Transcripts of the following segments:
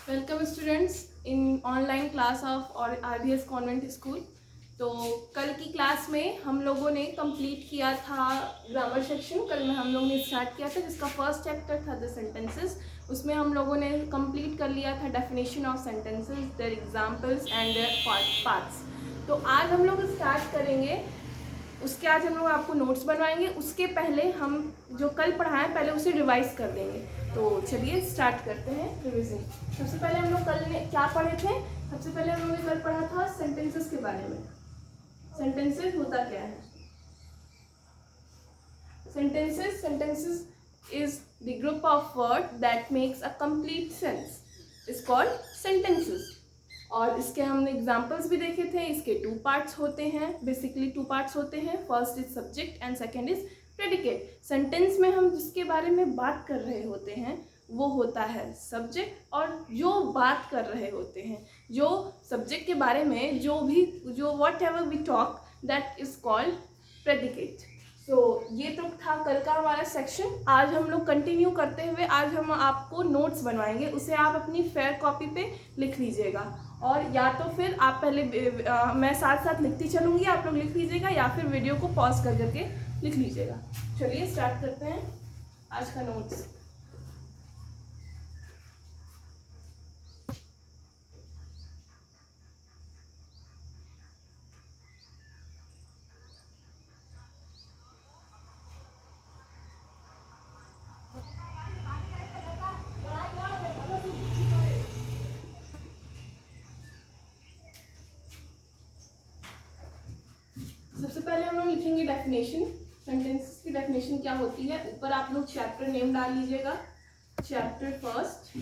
Welcome students in online class of और RBS convent school. तो कल की क्लास में हम लोगों ने कंप्लीट किया था ग्रामर सेक्शन। कल में हम लोगों ने स्टार्ट किया था जिसका फर्स्ट चैप्टर था द सेंटेंसेस। उसमें हम लोगों ने कंप्लीट कर लिया था definition of sentences, their examples and their parts. तो आज हम लोग स्टार्ट करेंगे। उसके आज हम लोग आपको नोट्स बनवाएंगे। उसके पहले हम जो कल पढ़ाएं पहले उसे रिवाइज कर देंगे। तो चलिए स्टार्ट करते हैं रिविजन। सबसे पहले हम लोग कल ने क्या पढ़े थे? सबसे पहले हम लोगों ने कल पढ़ा था सेंटेंसेस के बारे में। सेंटेंसेस होता क्या है? Sentences is the group of word that makes a complete sense is called sentences। और इसके हमने एग्जाम्पल्स भी देखे थे। इसके टू पार्ट्स होते हैं, बेसिकली टू पार्ट्स होते हैं। First is subject and second is predicate. Sentence में हम जिसके बारे में बात कर रहे होते हैं वो होता है सब्जेक्ट, और जो बात कर रहे होते हैं, जो सब्जेक्ट के बारे में जो whatever we talk, that is called predicate. So ये तो था कल का हमारा सेक्शन। आज हम लोग कंटिन्यू करते हुए आज हम आपको नोट्स बनवाएंगे। उसे आप अपनी फेयर कॉपी पे लिख लीजिएगा, और या तो फिर आप पहले मैं साथ साथ लिखती चलूँगी, आप लोग लिख लीजिएगा, या फिर वीडियो को पॉज कर करके लिख लीजिएगा। चलिए स्टार्ट करते हैं आज का नोट्स। सबसे पहले हम लोग लिखेंगे डेफिनेशन। सेंटेंसेस की डेफिनेशन क्या होती है? ऊपर आप लोग चैप्टर नेम डाल लीजिएगा। चैप्टर फर्स्ट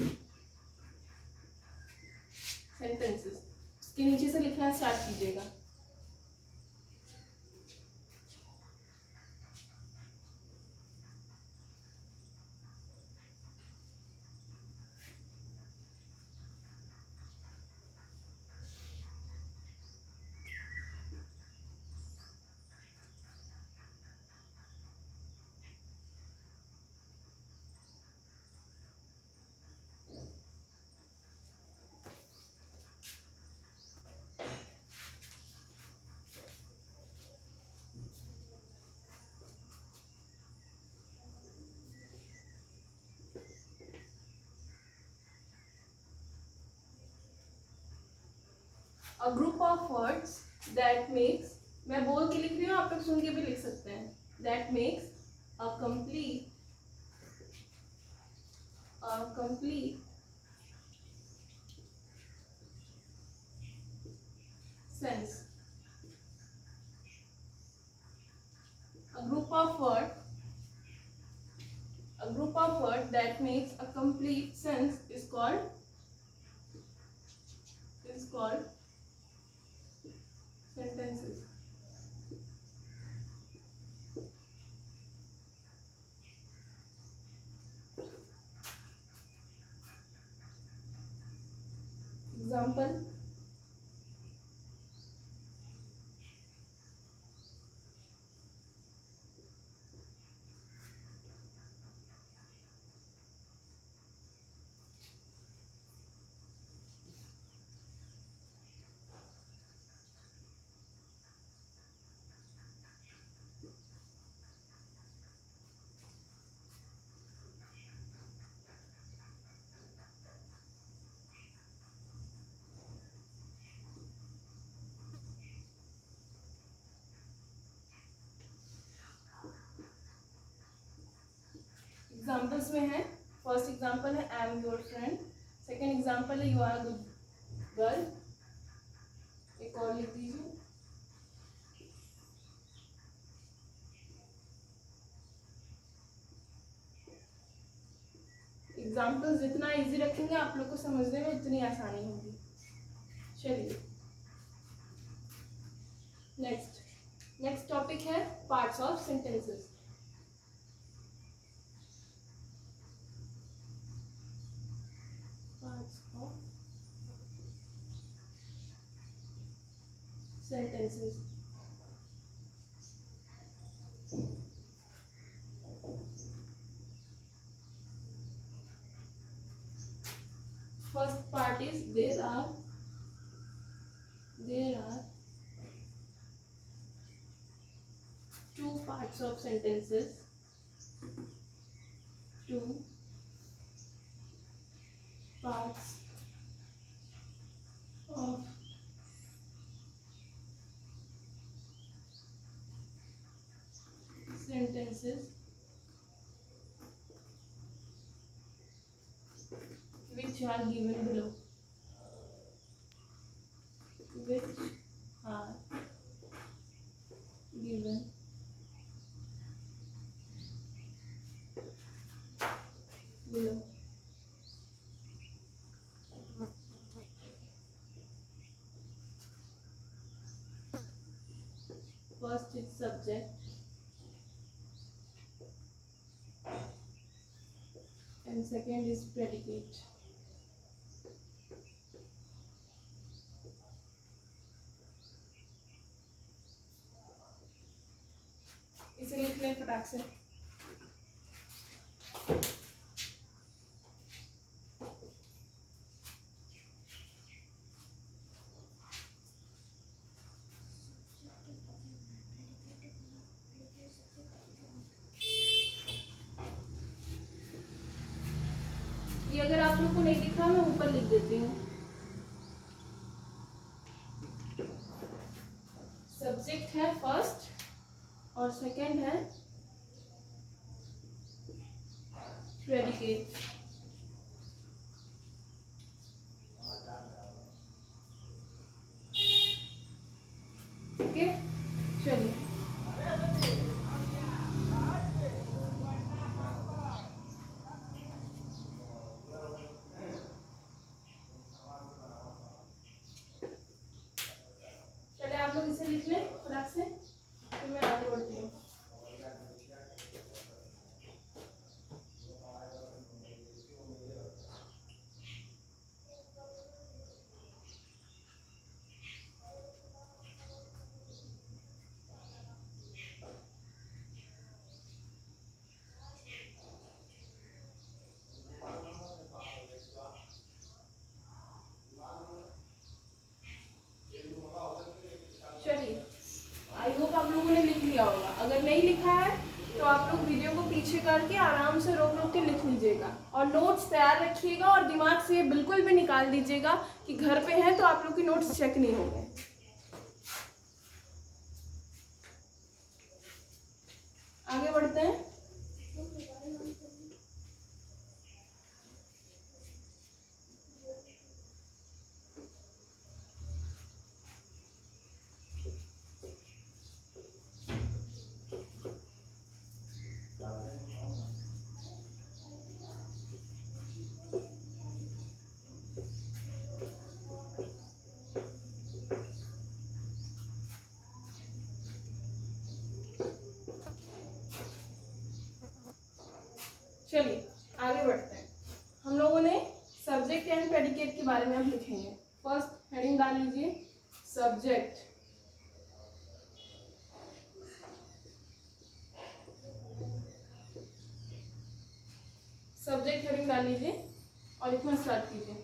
सेंटेंसेस, उसके नीचे से लिखना स्टार्ट कीजिएगा। A group of words that makes, मैं बोल के लिख रही हूँ, आप लोग सुन के भी लिख सकते हैं। That makes a complete sense। A group of word that makes a complete sense is called sentences। Example, examples में है। फर्स्ट एग्जाम्पल है I am your friend. Second example है यू आर गुड गर्ल। एक और लिख दीजिए। Examples जितना easy रखेंगे आप लोग को समझने में उतनी आसानी होगी। चलिए नेक्स्ट टॉपिक है parts of sentences. Parts of sentences. First part is there are two parts of sentences. Two parts of sentences which are given below. Which are given below. First is subject and second is predicate. इसे लिख लें फटाक से. ये अगर आप लोग को नहीं दिखा मैं ऊपर लिख देती हूँ. सब्जेक्ट है फर्स्ट और सेकंड है प्रेडिकेट. ओके चलिए. चलिए आप लोग इसे लिख लें फटाक से फिर मैं आगे बढ़ती हूँ. चलिए आई होप आप लोगों ने लिख लिया होगा. अगर नहीं लिखा है तो आप लोग वीडियो को पीछे करके आराम से रोक रोक के लिख लीजिएगा और नोट्स तैयार रखिएगा और दिमाग से बिल्कुल भी निकाल दीजिएगा कि घर पे हैं तो आप लोग की नोट्स चेक नहीं होंगे. आगे बढ़ते हैं. चलिए आगे बढ़ते हैं. हम लोगों ने सब्जेक्ट एंड प्रेडिकेट के बारे में अब लिखेंगे. फर्स्ट हेडिंग डाल लीजिए सब्जेक्ट. सब्जेक्ट हेडिंग डाल लीजिए और लिखना स्टार्ट कीजिए.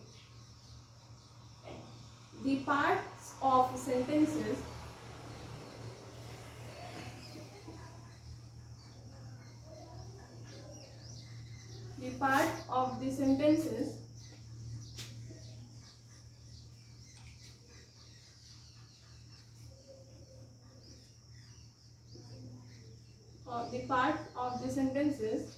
The parts of sentences the part of the sentences the part of the sentences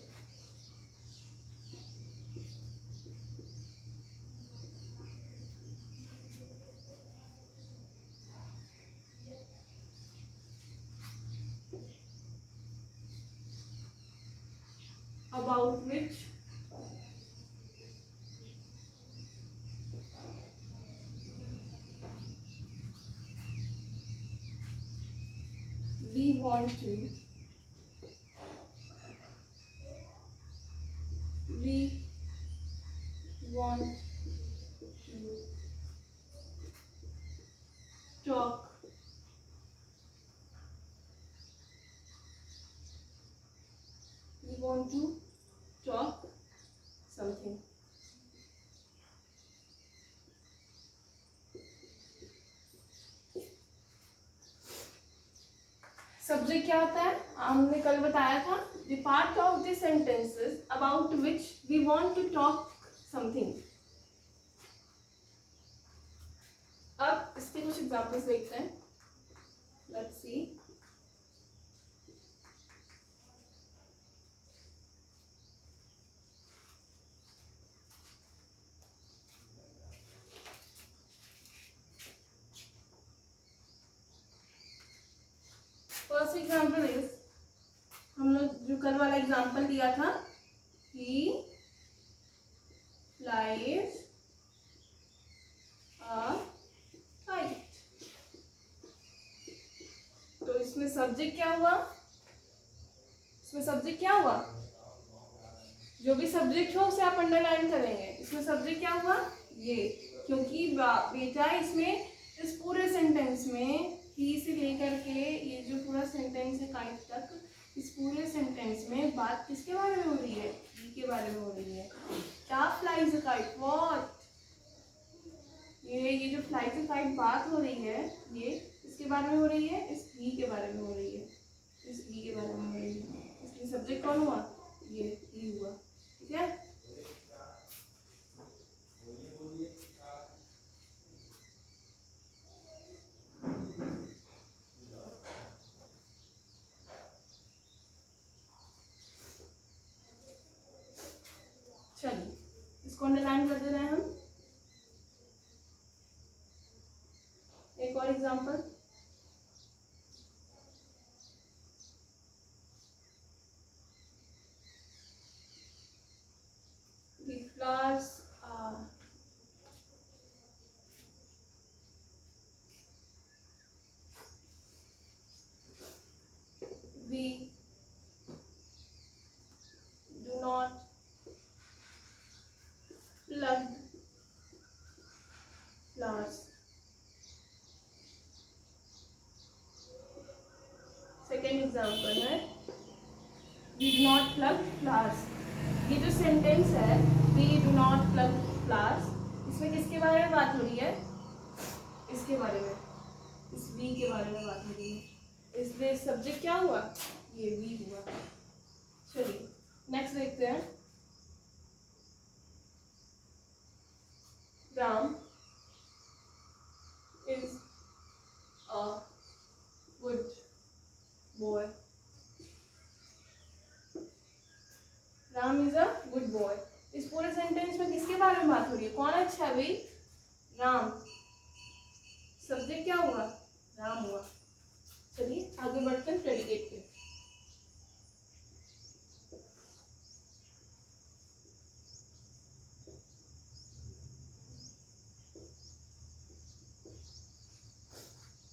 about which we want to talk we want to talk something. Subject क्या होता है, हमने कल बताया था, the part of the sentences about which we want to talk something. अब इसके कुछ एग्जांपल्स देखते हैं, let's see. First example is, हम लोग जो कल वाला एग्जांपल दिया था, ही फ्लाइज अ काइट। तो इसमें सब्जेक्ट क्या हुआ, इसमें सब्जेक्ट क्या हुआ, जो भी सब्जेक्ट हो उसे आप अंडरलाइन करेंगे। इसमें सब्जेक्ट क्या हुआ, ये, क्योंकि बेटा इसमें इस पूरे सेंटेंस में ही से लेकर के ये जो पूरा सेंटेंस है काइट तक, इस पूरे सेंटेंस में बात किसके बारे में हो रही है, ही के बारे में हो रही है। क्या फ्लाइज अ काइट, व्हाट, ये जो फ्लाइज अ काइट बात हो रही है, ये इसके बारे में हो रही है, इस ही के बारे में हो रही है, इस ही के बारे में हो रही है। इसलिए सब्जेक्ट कौन हुआ, ये ही हुआ, ठीक है। चलिए इसको अंडरलाइन कर दे रहे हैं हम। एक और example, the flowers are we do not pluck flowers। Second example है, we do not pluck flowers। ये जो सेंटेंस है we do not pluck flowers, इसमें किसके बारे में बात हो रही है, इसके बारे में, इस we के बारे में बात हो रही है। इसलिए सब्जेक्ट क्या हुआ, ये we हुआ। चलिए नेक्स्ट देखते हैं। Ram is a good boy। Ram is a good boy, इस पूरे सेंटेंस में किसके बारे में बात हो रही है, कौन अच्छा है भाई, राम। सब्जेक्ट क्या हुआ, राम हुआ। चलिए आगे बढ़ते हैं प्रेडिकेट पे।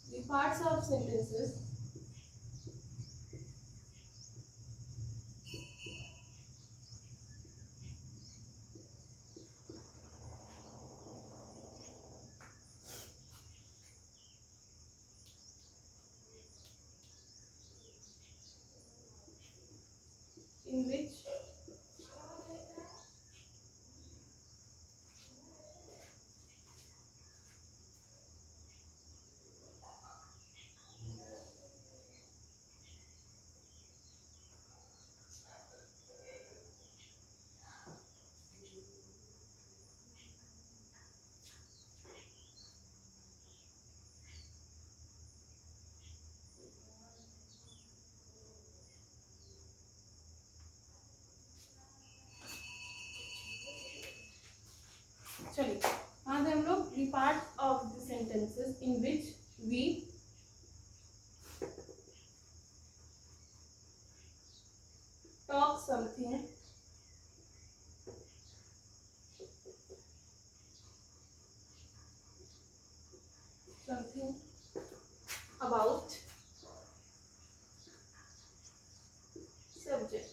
The parts of sentences in which चलिए यहाँ से हम लोग the parts of the sentences in which we talk something about subject।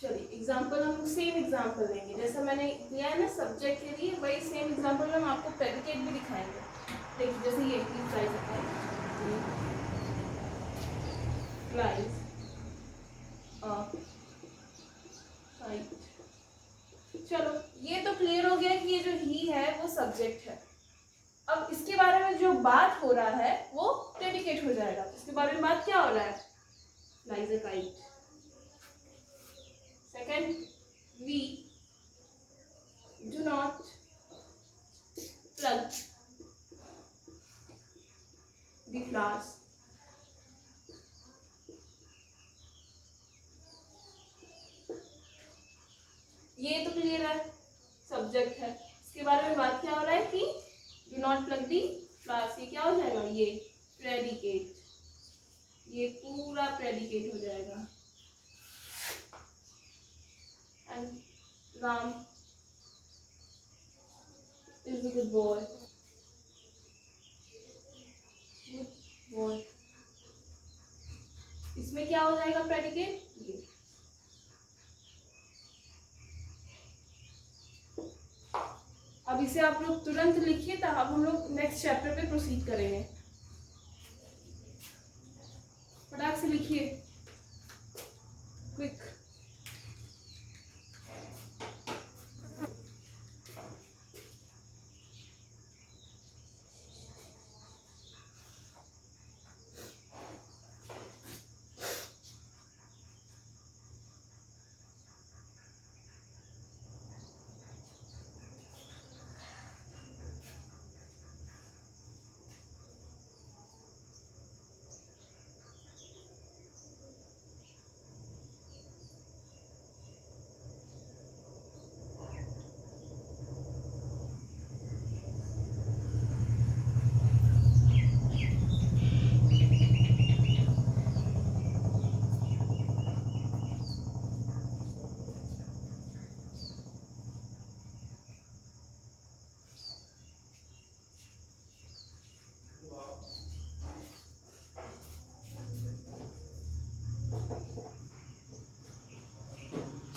चलिए एग्जाम्पल हम सेम एग्जाम्पल देंगे, जैसा मैंने दिया है ना सब्जेक्ट के लिए, वही सेम एग्जाम्पल हम आपको प्रेडिकेट भी दिखाएंगे। देखिए जैसे ये फ्लाइज फ्लाइज काइट। चलो ये तो क्लियर हो गया कि सब्जेक्ट है। अब इसके बारे में जो बात हो रहा है वो प्रेडिकेट हो जाएगा। इसके बारे में बात क्या हो रहा है? Flies a kite. Second, we do not plug the flowers. ये तो क्लियर है, सब्जेक्ट है। इसके बारे में बात क्या हो रहा है कि do not plug the flowers. ये क्या हो जाएगा? ये प्रेडिकेट, ये पूरा प्रेडिकेट हो जाएगा। And Ram is a good boy, good boy. इसमें क्या हो जाएगा? प्रेडिकेट। ये अब इसे आप लोग तुरंत लिखिए, तब अब हम लोग नेक्स्ट चैप्टर पे प्रोसीड करेंगे। फटाक से लिखिए, क्विक।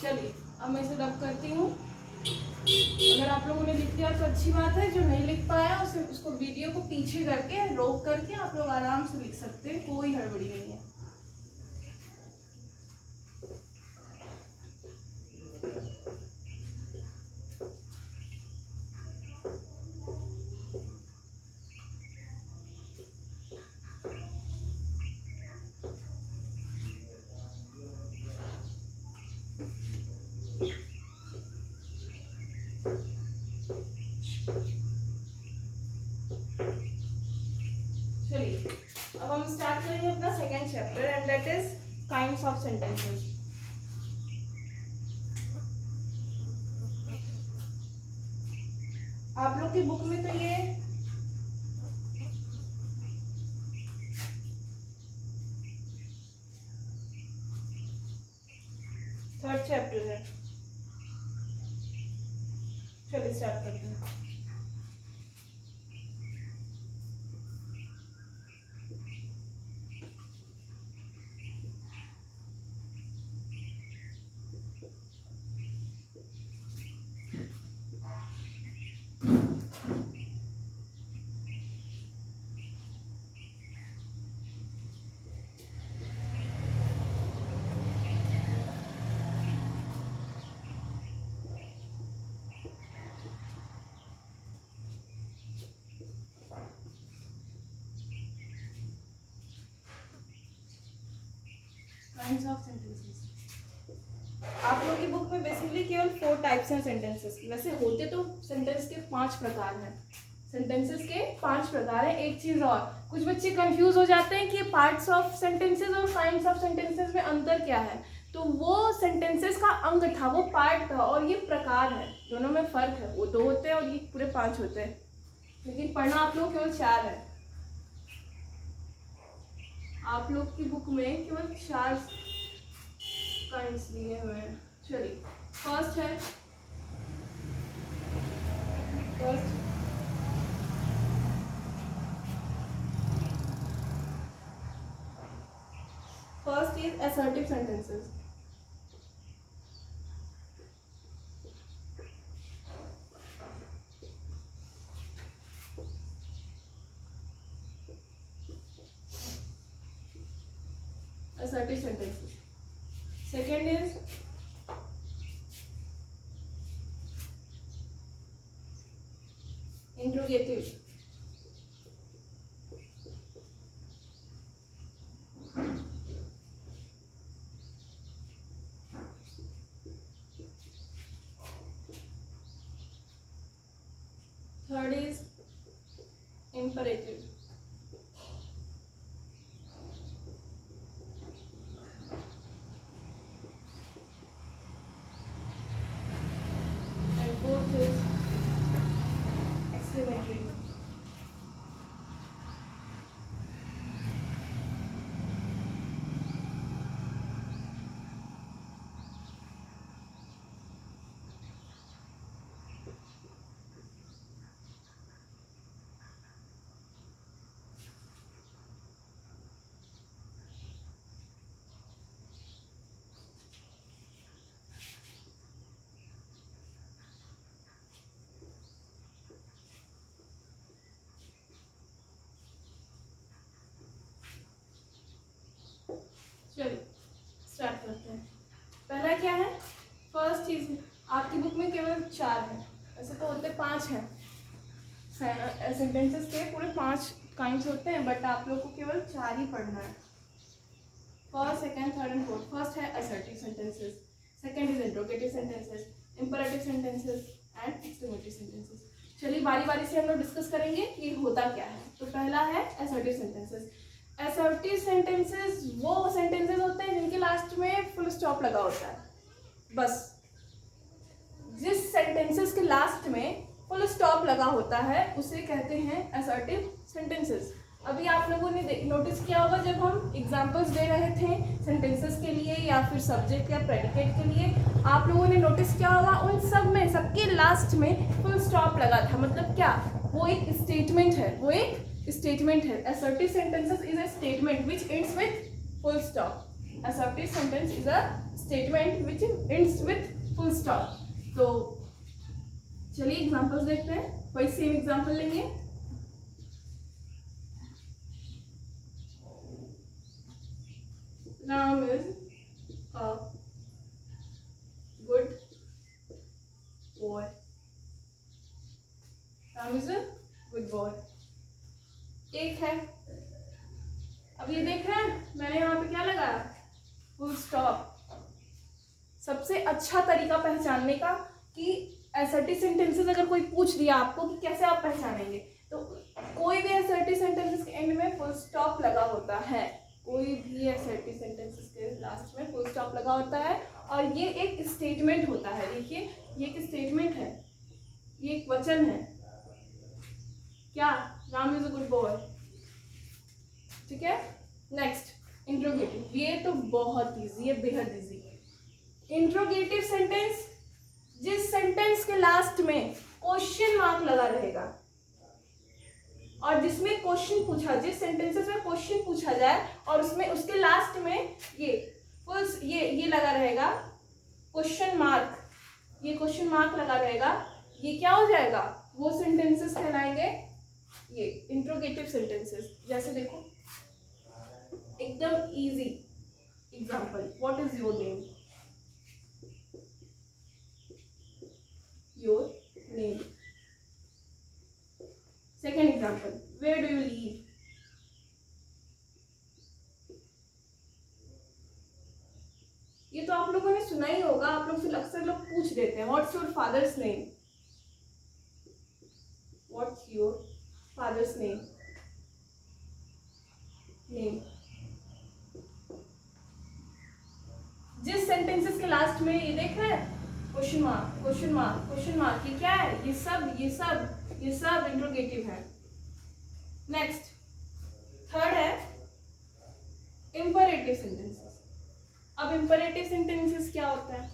चलिए अब मैं इसे डब करती हूँ। अगर आप लोगों ने लिख दिया तो अच्छी बात है, जो नहीं लिख पाया उसे उसको वीडियो को पीछे करके रोक करके आप लोग आराम से लिख सकते हैं, कोई हड़बड़ी नहीं है। चलिए अब हम स्टार्ट करेंगे अपना second chapter, and that is kinds of sentences. आप लोग की बुक में तो ये थर्ड चैप्टर है। चलिए स्टार्ट करते हैं। Kinds of sentences. आप लोग की बुक में बेसिकली केवल 4 टाइप्स हैं सेंटेंसेस। वैसे होते तो सेंटेंस के 5 प्रकार हैं। सेंटेंसेस के 5 प्रकार हैं। एक चीज और, कुछ बच्चे कंफ्यूज हो जाते हैं कि पार्ट्स ऑफ सेंटेंसेस और काइंड्स ऑफ सेंटेंसेस में अंतर क्या है। तो वो सेंटेंसेस का अंग था, वो पार्ट था, और ये प्रकार है, दोनों में फर्क है। वो 2 होते हैं और ये पूरे 5 होते हैं, लेकिन पढ़ना आप लोग केवल 4 है। आप लोग की बुक में केवल 4 काइंड्स दिए हुए हैं। चलिए फर्स्ट है, first is assertive sentences. Assertive sentences. Second is interrogative, third is imperative, and fourth is exclamatory. चलिए स्टार्ट करते हैं। पहला क्या है, फर्स्ट चीज, आपकी बुक में केवल 4 है, ऐसे तो होते 5 हैं, सेंटेंसेस के पूरे 5 काइंड्स होते हैं, बट आप लोग को केवल 4 ही पढ़ना है। First, second, third and fourth. First है assertive sentences, second is interrogative sentences, imperative sentences and exclamatory sentences. चलिए बारी बारी से हम लोग डिस्कस करेंगे कि होता क्या है। तो पहला है असर्टिव सेंटेंसेस। असर्टिव सेंटेंसेस वो सेंटेंसेस होते हैं जिनके लास्ट में फुल स्टॉप लगा होता है। बस जिस सेंटेंसेस के लास्ट में फुल स्टॉप लगा होता है उसे कहते हैं असर्टिव सेंटेंसेस। अभी आप लोगों ने नोटिस किया होगा जब हम एग्जांपल्स दे रहे थे सेंटेंसेस के लिए या फिर सब्जेक्ट या प्रेडिकेट के लिए, आप लोगों ने नोटिस किया होगा उन सब में सबके लास्ट में फुल स्टॉप लगा था। मतलब क्या, वो एक स्टेटमेंट है, वो एक स्टेटमेंट है। Assertive sentences is a statement which ends with full stop. Assertive sentence is a statement which ends with full stop. तो चलिए एग्जांपल्स देखते हैं, वही सेम एग्जांपल लेंगे। Ram is a good boy. Ram is a good boy. एक है, अब ये देख रहे हैं मैंने यहाँ पे क्या लगाया, फुल स्टॉप। सबसे अच्छा तरीका पहचानने का कि असर्टिव सेंटेंसेस अगर कोई पूछ दिया आपको कि कैसे आप पहचानेंगे, तो कोई भी असर्टिव सेंटेंसेस के एंड में फुल स्टॉप लगा होता है। कोई भी असर्टिव सेंटेंसेस के लास्ट में फुल स्टॉप लगा होता है और ये एक स्टेटमेंट होता है। देखिए ये एक स्टेटमेंट है, ये एक वचन है। क्या, Ram is a good boy. ठीक है, नेक्स्ट इंट्रोगेटिव। ये तो बहुत इजी है, बेहद इजी। इंट्रोगेटिव सेंटेंस जिस सेंटेंस के लास्ट में क्वेश्चन मार्क लगा रहेगा और जिसमें क्वेश्चन पूछा, जिस सेंटेंसेस में क्वेश्चन पूछा जाए और उसमें उसके लास्ट में ये लगा रहेगा क्वेश्चन मार्क, ये क्वेश्चन मार्क लगा रहेगा, ये क्या हो जाएगा, वो सेंटेंसेस कहलाएंगे ये इंट्रोगेटिव सेंटेंसेस। जैसे देखो एकदम easy example, what is your name, your name. Second example, where do you live, ये तो आप लोगों ने सुना ही होगा, आप लोग से अक्सर लोग पूछ देते हैं, what's your father's name, what's your father's name, name. जिस सेंटेंसेस के लास्ट में ये देख रहे हैं question mark, question mark, question mark, ये क्या है, ये सब इंट्रोगेटिव है। नेक्स्ट थर्ड है इंपरेटिव सेंटेंसेस। अब इंपरेटिव सेंटेंसेस क्या होता है,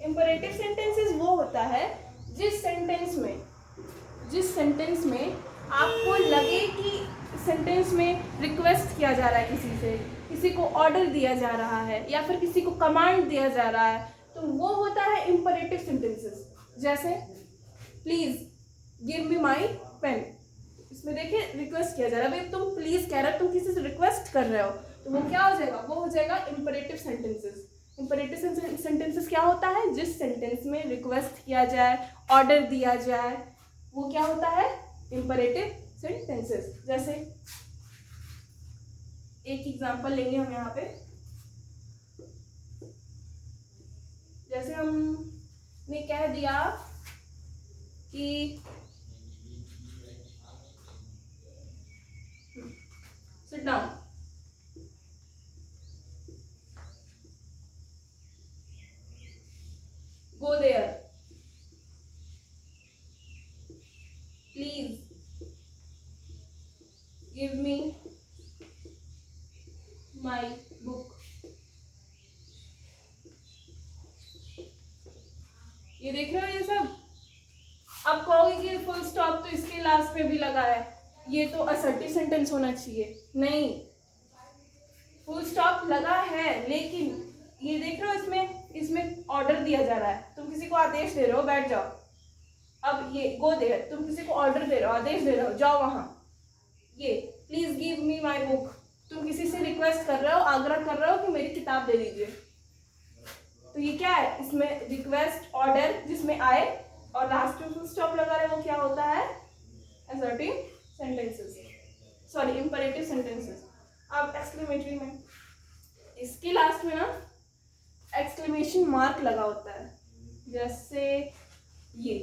इंपरेटिव सेंटेंसेस वो होता है जिस सेंटेंस में आपको लगे कि सेंटेंस में रिक्वेस्ट किया जा रहा है किसी से, किसी को ऑर्डर दिया जा रहा है या फिर किसी को कमांड दिया जा रहा है, तो वो होता है इंपरेटिव सेंटेंसेस। जैसे please give me my pen, इसमें देखिए रिक्वेस्ट किया जा रहा है, भाई तुम प्लीज कह रहे हो, तुम किसी से रिक्वेस्ट कर रहे हो, तो वो क्या हो जाएगा, वो हो जाएगा इंपरेटिव सेंटेंसेस। इंपरेटिव सेंटेंसेस क्या होता है, जिस सेंटेंस में रिक्वेस्ट किया जाए, ऑर्डर दिया जाए, वो क्या होता है, इम्परेटिव सेंटेंसेस। जैसे एक एग्जांपल लेंगे हम यहाँ पे, जैसे हमने कह दिया कि sit down, go there, please give me my book. ये देख रहे हो ये सब। आप कहोगे कि फुल स्टॉप तो इसके लास्ट में भी लगा है, ये तो असर्टिव सेंटेंस होना चाहिए। नहीं, फुल स्टॉप लगा है, लेकिन ये देख रहे हो इसमें ऑर्डर दिया जा रहा है। तुम किसी को आदेश दे रहे हो बैठ जाओ। अब ये गो देयर, तुम किसी को ऑर्डर दे रहे हो, आदेश दे रहे हो जाओ वहां। ये please give me my book, तुम किसी से रिक्वेस्ट कर रहे हो, आग्रह कर रहे हो कि मेरी किताब दे दीजिए। तो ये क्या है, इसमें रिक्वेस्ट ऑर्डर जिसमें आए और लास्ट में फुल स्टॉप लगा रहे, वो क्या होता है, assertive sentences, sorry imperative sentences. अब एक्सक्लेमेटरी में इसके लास्ट में ना एक्सक्लेमेशन मार्क लगा होता है, जैसे ये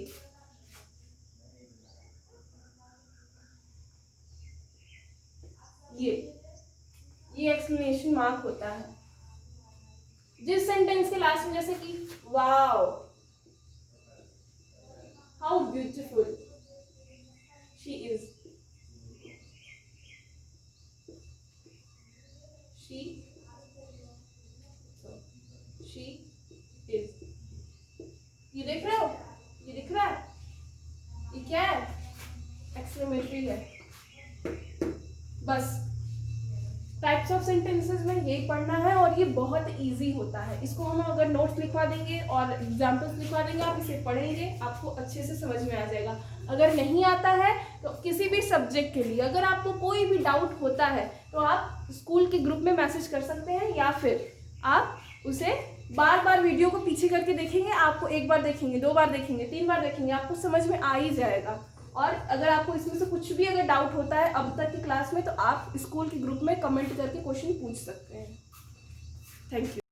एक्सक्लेमेशन मार्क होता है जिस सेंटेंस के लास्ट में, जैसे कि wow how beautiful she is, she is. ये देख रहे हो, ये दिख रहा है, ये क्या है, एक्सक्लेमेटरी है। बस टाइप्स ऑफ सेंटेंसेस में यही पढ़ना है और ये बहुत इजी होता है। इसको हम अगर नोट्स लिखवा देंगे और एग्जाम्पल्स लिखवा देंगे, आप इसे पढ़ेंगे, आपको अच्छे से समझ में आ जाएगा। अगर नहीं आता है तो किसी भी सब्जेक्ट के लिए अगर आपको कोई भी डाउट होता है तो आप स्कूल के ग्रुप में मैसेज कर सकते हैं, या फिर आप उसे बार बार वीडियो को पीछे करके देखेंगे। आपको एक बार देखेंगे, 2 बार देखेंगे, 3 बार देखेंगे, आपको समझ में आ ही जाएगा। और अगर आपको इसमें से कुछ भी अगर डाउट होता है अब तक की क्लास में, तो आप स्कूल के ग्रुप में कमेंट करके क्वेश्चन पूछ सकते हैं। Thank you.